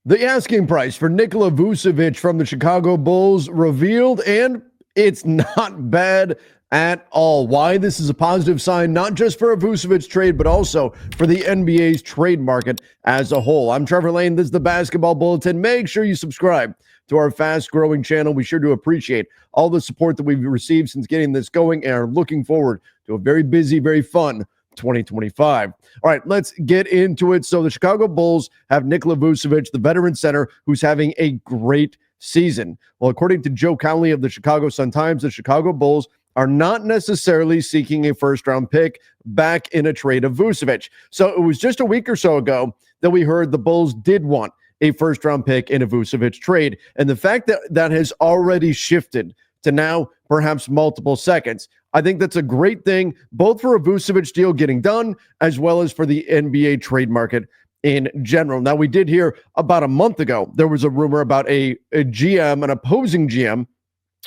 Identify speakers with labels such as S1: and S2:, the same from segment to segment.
S1: The asking price for Nikola Vucevic from the Chicago Bulls revealed, and it's not bad at all. Why this is a positive sign, not just for a Vucevic trade, but also for the NBA's trade market as a whole. I'm Trevor Lane. This is the Basketball Bulletin. Make sure you subscribe to our fast-growing channel. We sure do appreciate all the support that we've received since getting this going and are looking forward to a very busy, very fun 2025. All right, let's get into it. So the Chicago Bulls have Nikola Vucevic, the veteran center, who's having a great season. Well, according to Joe Cowley of the Chicago Sun-Times, the Chicago Bulls are not necessarily seeking a first-round pick back in a trade of Vucevic. So it was just a week or so ago that we heard the Bulls did want a first-round pick in a Vucevic trade. And the fact that that has already shifted to now perhaps multiple seconds, I think that's a great thing, both for a Vucevic deal getting done, as well as for the NBA trade market in general. Now, we did hear about a month ago, there was a rumor about a GM, an opposing GM,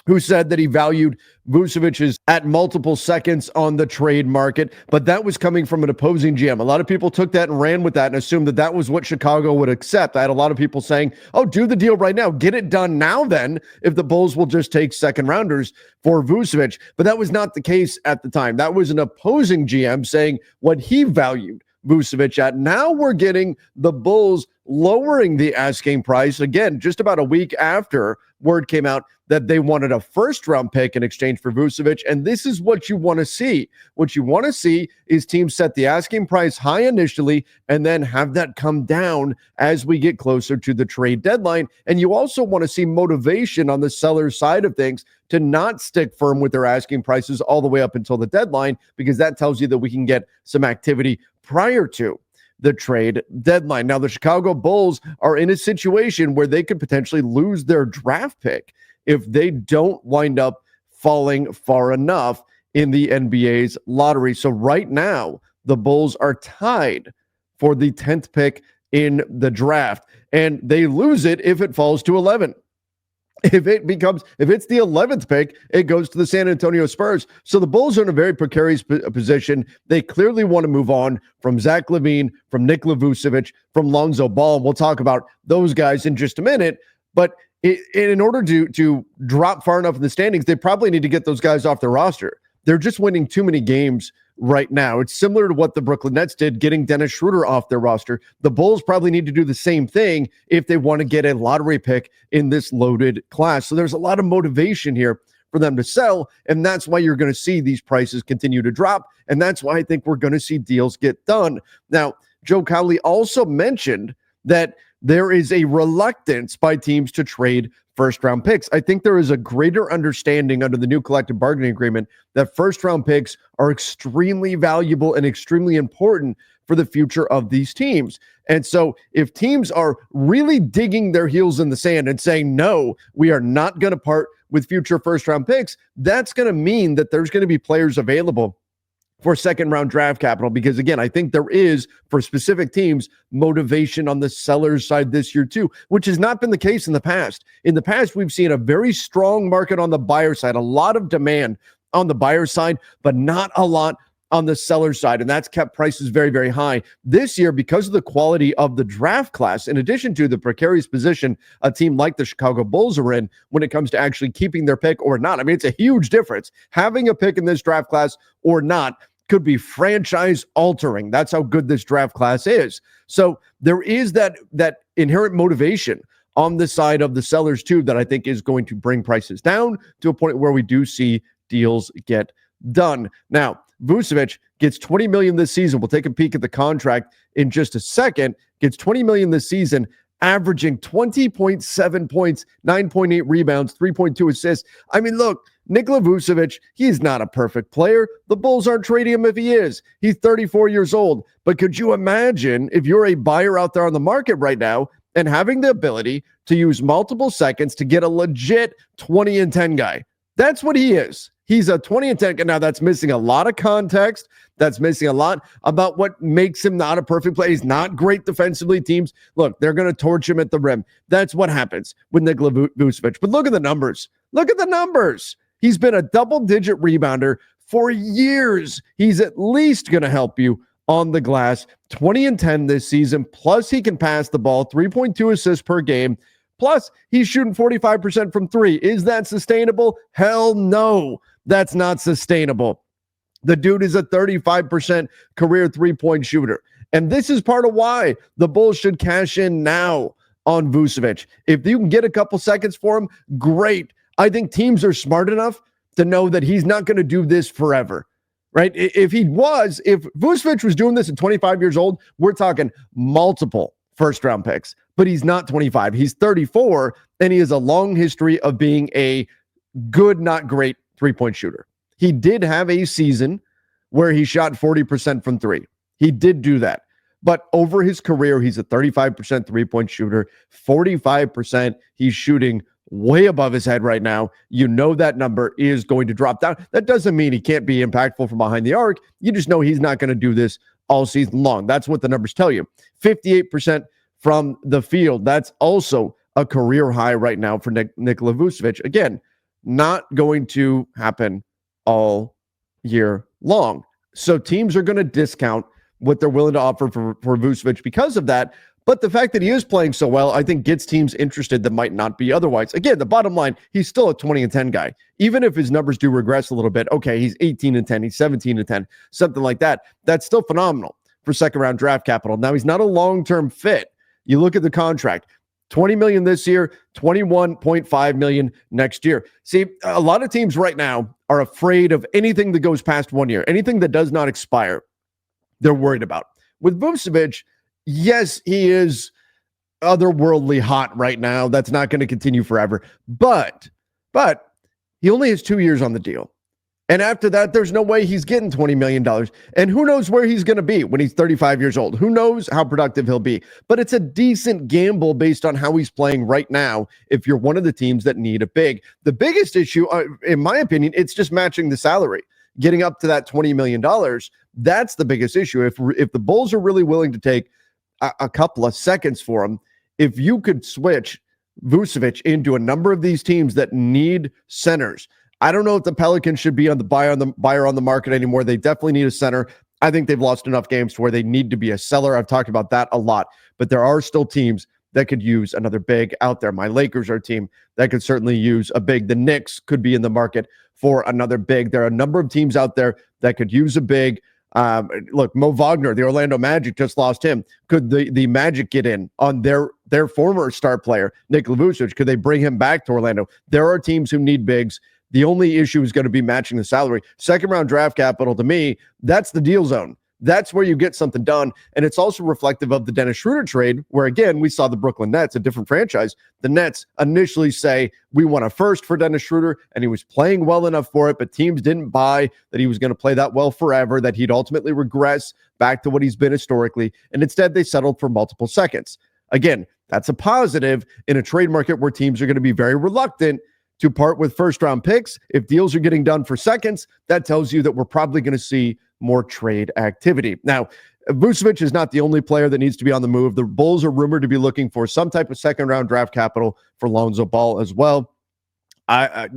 S1: who said that he valued Vucevic's at multiple seconds on the trade market, but that was coming from an opposing GM. A lot of people took that and ran with that and assumed that that was what Chicago would accept. I had a lot of people saying, oh, do the deal right now. Get it done now then, if the Bulls will just take second rounders for Vucevic. But that was not the case at the time. That was an opposing GM saying what he valued Vucevic at. Now we're getting the Bulls lowering the asking price again, just about a week after word came out that they wanted a first-round pick in exchange for Vucevic, and this is what you want to see. What you want to see is teams set the asking price high initially and then have that come down as we get closer to the trade deadline, and you also want to see motivation on the seller's side of things to not stick firm with their asking prices all the way up until the deadline, because that tells you that we can get some activity prior to the trade deadline. Now, the Chicago Bulls are in a situation where they could potentially lose their draft pick if they don't wind up falling far enough in the NBA's lottery. So right now, the Bulls are tied for the 10th pick in the draft, and they lose it if it falls to 11. If it's the 11th pick, it goes to the San Antonio Spurs. So the Bulls are in a very precarious position. They clearly want to move on from Zach LaVine, from Nikola Vucevic, from Lonzo Ball. We'll talk about those guys in just a minute. But in order to drop far enough in the standings, they probably need to get those guys off their roster. They're just winning too many games right now. It's similar to what the Brooklyn Nets did, getting Dennis Schroeder off their roster. The Bulls probably need to do the same thing if they want to get a lottery pick in this loaded class. So there's a lot of motivation here for them to sell, and that's why you're going to see these prices continue to drop, and that's why I think we're going to see deals get done. Now, Joe Cowley also mentioned that there is a reluctance by teams to trade first-round picks. I think there is a greater understanding under the new collective bargaining agreement that first-round picks are extremely valuable and extremely important for the future of these teams. And so if teams are really digging their heels in the sand and saying, no, we are not going to part with future first-round picks, that's going to mean that there's going to be players available for second-round draft capital, because, again, I think there is, for specific teams, motivation on the seller's side this year too, which has not been the case in the past. In the past, we've seen a very strong market on the buyer side, a lot of demand on the buyer side, but not a lot on the seller side, and that's kept prices very, very high. This year, because of the quality of the draft class, in addition to the precarious position a team like the Chicago Bulls are in when it comes to actually keeping their pick or not. I mean, it's a huge difference. Having a pick in this draft class or not could be franchise altering. That's how good this draft class is. So there is that inherent motivation on the side of the sellers too that I think is going to bring prices down to a point where we do see deals get done. Now, Vucevic gets $20 million this season. We'll take a peek at the contract in just a second. Gets $20 million this season, averaging 20.7 points, 9.8 rebounds, 3.2 assists. I mean, look, Nikola Vucevic, he's not a perfect player. The Bulls aren't trading him if he is. He's 34 years old. But could you imagine if you're a buyer out there on the market right now and having the ability to use multiple seconds to get a legit 20 and 10 guy? That's what he is. He's a 20 and 10. Now, that's missing a lot of context. That's missing a lot about what makes him not a perfect player. He's not great defensively. Teams, look, they're going to torch him at the rim. That's what happens with Nikola Vucevic. But look at the numbers. Look at the numbers. He's been a double-digit rebounder for years. He's at least going to help you on the glass, 20 and 10 this season, plus he can pass the ball, 3.2 assists per game, plus he's shooting 45% from three. Is that sustainable? Hell no, that's not sustainable. The dude is a 35% career three-point shooter. And this is part of why the Bulls should cash in now on Vucevic. If you can get a couple seconds for him, great. I think teams are smart enough to know that he's not going to do this forever, right? If Vucevic was doing this at 25 years old, we're talking multiple first-round picks. But he's not 25. He's 34, and he has a long history of being a good, not great three-point shooter. He did have a season where he shot 40% from three. He did do that. But over his career, he's a 35% three-point shooter, 45%. He's shooting way above his head right now. You know that number is going to drop down. That doesn't mean he can't be impactful from behind the arc. You just know he's not going to do this all season long. That's what the numbers tell you. 58% from the field. That's also a career high right now for Nikola Vucevic. Again, not going to happen all year long. So teams are going to discount what they're willing to offer for Vucevic because of that. But the fact that he is playing so well, I think gets teams interested that might not be otherwise. Again, the bottom line, he's still a 20 and 10 guy. Even if his numbers do regress a little bit, okay, he's 18 and 10, he's 17 and 10, something like that. That's still phenomenal for second round draft capital. Now, he's not a long-term fit. You look at the contract, $20 million this year, $21.5 million next year. See, a lot of teams right now are afraid of anything that goes past 1 year, anything that does not expire, they're worried about. With Vucevic, yes, he is otherworldly hot right now. That's not going to continue forever. But he only has 2 years on the deal. And after that, there's no way he's getting $20 million. And who knows where he's going to be when he's 35 years old? Who knows how productive he'll be? But it's a decent gamble based on how he's playing right now if you're one of the teams that need a big. The biggest issue, in my opinion, it's just matching the salary. Getting up to that $20 million, that's the biggest issue. If the Bulls are really willing to take a couple of seconds for him, if you could switch Vucevic into a number of these teams that need centers, I don't know if the Pelicans should be on the buyer on the market anymore. They definitely need a center. I think they've lost enough games to where they need to be a seller. I've talked about that a lot, but there are still teams that could use another big out there. My Lakers are a team that could certainly use a big. The Knicks could be in the market for another big. There are a number of teams out there that could use a big. Look, Mo Wagner, the Orlando Magic just lost him. Could the Magic get in on their former star player, Nikola Vucevic? Could they bring him back to Orlando? There are teams who need bigs. The only issue is going to be matching the salary. Second round draft capital, to me, that's the deal zone. That's where you get something done. And it's also reflective of the Dennis Schroeder trade, where, again, we saw the Brooklyn Nets, a different franchise. The Nets initially say, we want a first for Dennis Schroeder, and he was playing well enough for it, but teams didn't buy that he was going to play that well forever, that he'd ultimately regress back to what he's been historically. And instead, they settled for multiple seconds. Again, that's a positive in a trade market where teams are going to be very reluctant to part with first-round picks. If deals are getting done for seconds, that tells you that we're probably going to see more trade activity. Now, Vucevic is not the only player that needs to be on the move. The Bulls are rumored to be looking for some type of second-round draft capital for Lonzo Ball as well. I'm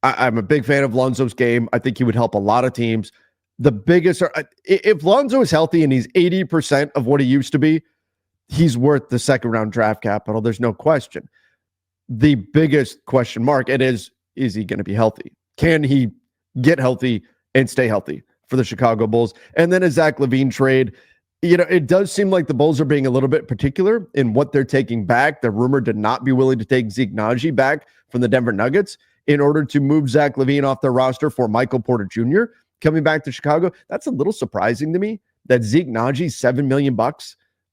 S1: a big fan of Lonzo's game. I think he would help a lot of teams. The biggest, if Lonzo is healthy and he's 80% of what he used to be, he's worth the second-round draft capital. There's no question. The biggest question mark, is he going to be healthy? Can he get healthy and stay healthy for the Chicago Bulls? And then a Zach LaVine trade, it does seem like the Bulls are being a little bit particular in what they're taking back. They're rumored to not be willing to take Zeke Naji back from the Denver Nuggets in order to move Zach LaVine off their roster for Michael Porter Jr. coming back to Chicago. That's a little surprising to me that Zeke Naji's $7 million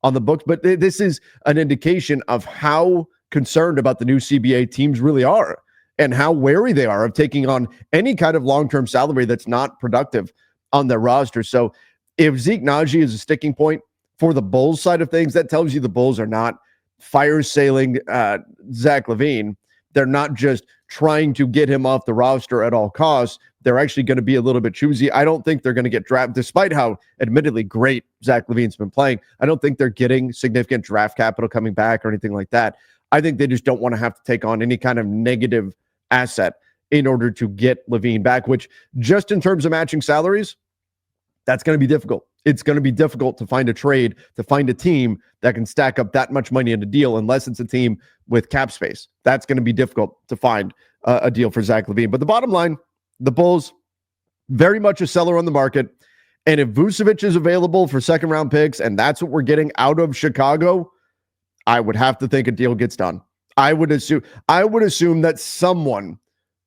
S1: on the books, but this is an indication of how concerned about the new CBA teams really are and how wary they are of taking on any kind of long-term salary that's not productive on their roster. So if Zeke Naji is a sticking point for the Bulls side of things, that tells you the Bulls are not fire-sailing Zach LaVine. They're not just trying to get him off the roster at all costs. They're actually going to be a little bit choosy. I don't think they're going to get drafted, despite how admittedly great Zach LaVine's been playing. I don't think they're getting significant draft capital coming back or anything like that. I think they just don't want to have to take on any kind of negative asset in order to get LaVine back, which just in terms of matching salaries, That's going to be difficult. It's going to be difficult to find a trade, to find a team that can stack up that much money in a deal, unless it's a team with cap space. That's going to be difficult to find a deal for Zach LaVine. But the bottom line, the Bulls, very much a seller on the market. And if Vucevic is available for second-round picks, and that's what we're getting out of Chicago, I would have to think a deal gets done. I would assume that someone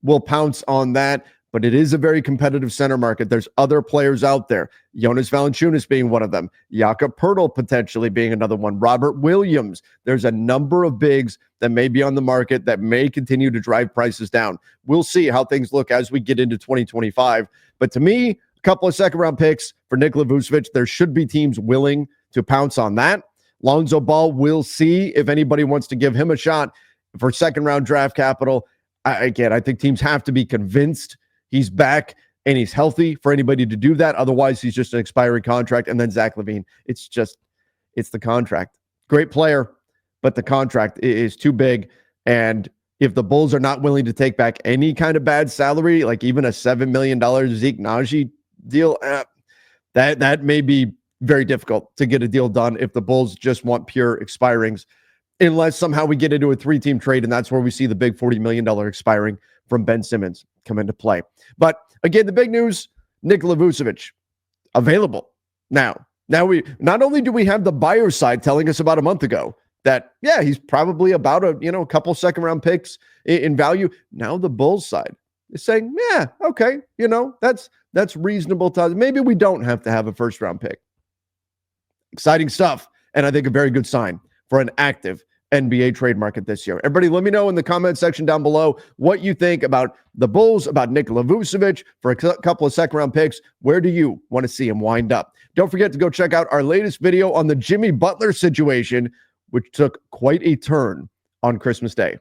S1: will pounce on that. But it is a very competitive center market. There's other players out there. Jonas Valanciunas being one of them. Jakob Poeltl potentially being another one. Robert Williams. There's a number of bigs that may be on the market that may continue to drive prices down. We'll see how things look as we get into 2025. But to me, a couple of second-round picks for Nikola Vucevic. There should be teams willing to pounce on that. Lonzo Ball, we'll see if anybody wants to give him a shot for second-round draft capital. I think teams have to be convinced he's back and he's healthy for anybody to do that. Otherwise, he's just an expiring contract. And then Zach LaVine, it's the contract. Great player, but the contract is too big. And if the Bulls are not willing to take back any kind of bad salary, like even a $7 million Zeke Naji deal, that may be very difficult to get a deal done if the Bulls just want pure expirings, unless somehow we get into a 3-team trade, and that's where we see the big $40 million expiring from Ben Simmons come into play. But again, the big news, Nikola Vucevic, available now. Now we not only do we have the buyer side telling us about a month ago that, yeah, he's probably about a couple second-round picks in value. Now the Bulls side is saying, yeah, okay, that's reasonable. Maybe we don't have to have a first-round pick. Exciting stuff, and I think a very good sign for an active NBA trade market this year. Everybody, let me know in the comment section down below what you think about the Bulls, about Nikola Vucevic for a couple of second-round picks. Where do you want to see him wind up? Don't forget to go check out our latest video on the Jimmy Butler situation, which took quite a turn on Christmas Day.